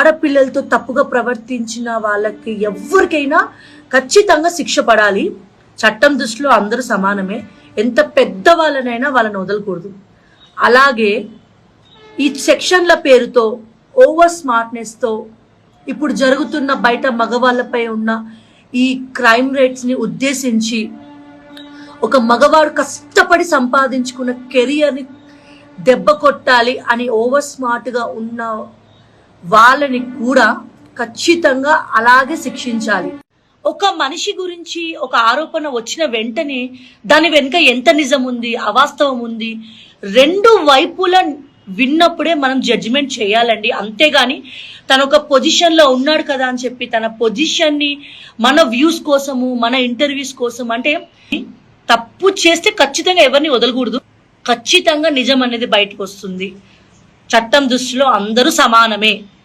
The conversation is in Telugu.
ఆడపిల్లలతో తప్పుగా ప్రవర్తించిన వాళ్ళకి ఎవరికైనా ఖచ్చితంగా శిక్ష పడాలి. చట్టం దృష్టిలో అందరూ సమానమే. ఎంత పెద్ద వాళ్ళనైనా వాళ్ళని వదలకూడదు. అలాగే ఈ సెక్షన్ల పేరుతో ఓవర్ స్మార్ట్నెస్తో ఇప్పుడు జరుగుతున్న బయట మగవాళ్ళపై ఉన్న ఈ క్రైమ్ రేట్స్ని ఉద్దేశించి ఒక మగవాడు కష్టపడి సంపాదించుకున్న కెరియర్ని దెబ్బ కొట్టాలి అని ఓవర్ స్మార్ట్గా ఉన్న వాళ్ళని కూడా ఖచ్చితంగా అలాగే శిక్షించాలి. ఒక మనిషి గురించి ఒక ఆరోపణ వచ్చిన వెంటనే దాని వెనుక ఎంత నిజం ఉంది, అవాస్తవం ఉంది, రెండు వైపుల విన్నప్పుడే మనం జడ్జిమెంట్ చేయాలండి. అంతేగాని తన ఒక పొజిషన్లో ఉన్నాడు కదా అని చెప్పి తన పొజిషన్ని మన వ్యూస్ కోసము, మన ఇంటర్వ్యూస్ కోసం, అంటే తప్పు చేస్తే ఖచ్చితంగా ఎవరిని వదలకూడదు. ఖచ్చితంగా నిజం అనేది బయటకు వస్తుంది. చట్టం దృష్టిలో అందరూ సమానమే.